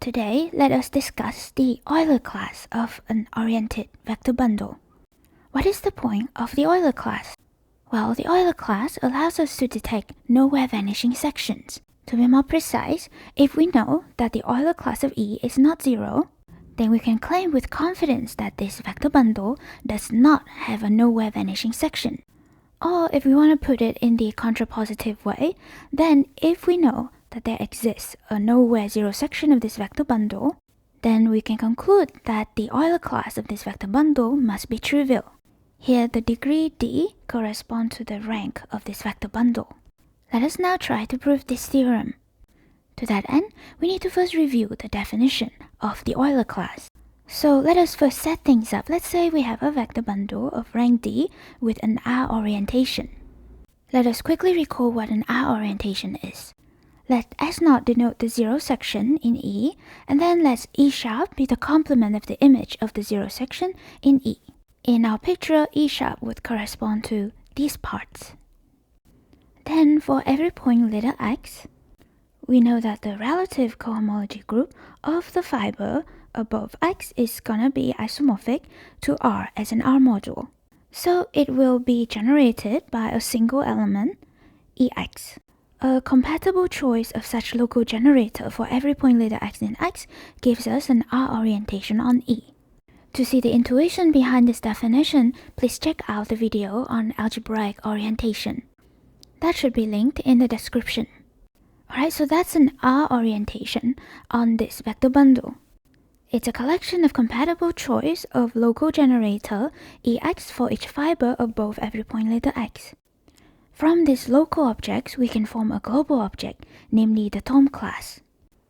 Today, let us discuss the Euler class of an oriented vector bundle. What is the point of the Euler class? Well, the Euler class allows us to detect nowhere vanishing sections. To be more precise, if we know that the Euler class of E is not zero, then we can claim with confidence that this vector bundle does not have a nowhere vanishing section. Or if we want to put it in the contrapositive way, then if we know that there exists a nowhere zero section of this vector bundle, then we can conclude that the Euler class of this vector bundle must be trivial. Here the degree d corresponds to the rank of this vector bundle. Let us now try to prove this theorem. To that end, we need to first review the definition of the Euler class. So let us first set things up. Let's say we have a vector bundle of rank d with an R orientation. Let us quickly recall what an R orientation is. Let S0 denote the zero section in E, and then let E sharp be the complement of the image of the zero section in E. In our picture, E sharp would correspond to these parts. Then for every point letter x, we know that the relative cohomology group of the fiber above x is gonna be isomorphic to R as an R module. So it will be generated by a single element, EX. A compatible choice of such local generator for every point letter x in X gives us an R orientation on E. To see the intuition behind this definition, please check out the video on algebraic orientation. That should be linked in the description. Alright, so that's an R orientation on this vector bundle. It's a collection of compatible choice of local generator EX for each fiber above every point letter x. From these local objects, we can form a global object, namely the Tom class.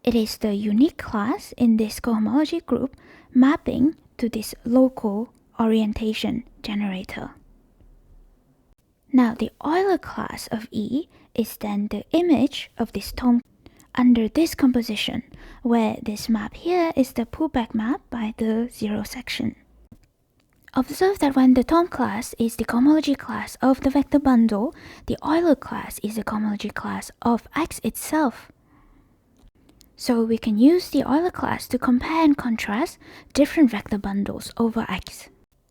It is the unique class in this cohomology group mapping to this local orientation generator. Now, the Euler class of E is then the image of this Tom under this composition, where this map here is the pullback map by the zero section. Observe that when the Tom class is the cohomology class of the vector bundle, the Euler class is the cohomology class of X itself. So we can use the Euler class to compare and contrast different vector bundles over X.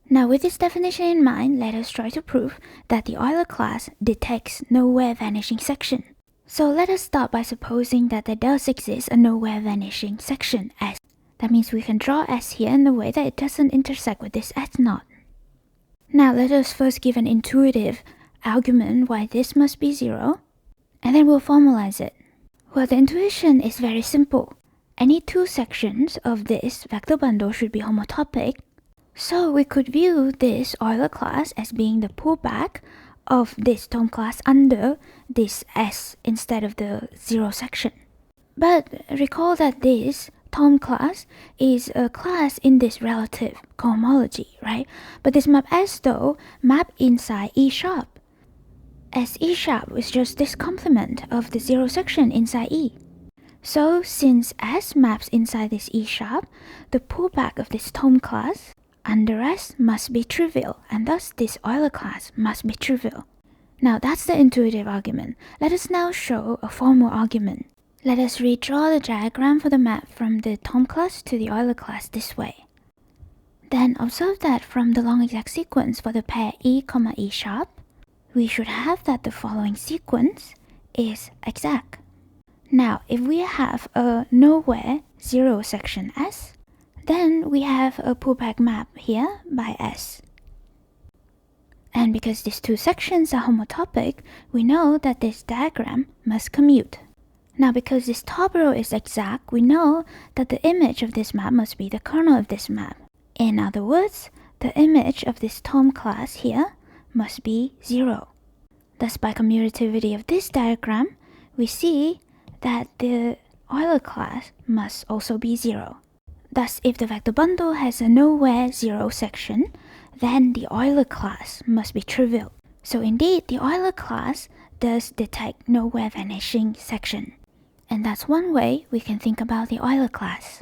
Now with this definition in mind, let us try to prove that the Euler class detects nowhere vanishing section. So let us start by supposing that there does exist a nowhere vanishing section S. That means we can draw S here in the way that it doesn't intersect with this S0. Now let us first give an intuitive argument why this must be zero, and then we'll formalize it. Well, the intuition is very simple. Any two sections of this vector bundle should be homotopic, so we could view this Euler class as being the pullback of this Tom class under this S instead of the zero section. But recall that this Tom class is a class in this relative cohomology, right? But this map S though map inside E sharp, as E sharp is just this complement of the zero section inside E. So since S maps inside this E sharp, the pullback of this Tom class under S must be trivial, and thus this Euler class must be trivial. Now that's the intuitive argument. Let us now show a formal argument. Let us redraw the diagram for the map from the Tom class to the Euler class this way. Then observe that from the long exact sequence for the pair E, E sharp, we should have that the following sequence is exact. Now if we have a nowhere zero section S, then we have a pullback map here by S. And because these two sections are homotopic, we know that this diagram must commute. Now because this top row is exact, we know that the image of this map must be the kernel of this map. In other words, the image of this Tom class here must be zero. Thus by commutativity of this diagram, we see that the Euler class must also be zero. Thus if the vector bundle has a nowhere zero section, then the Euler class must be trivial. So indeed, the Euler class does detect nowhere vanishing section. And that's one way we can think about the Euler class.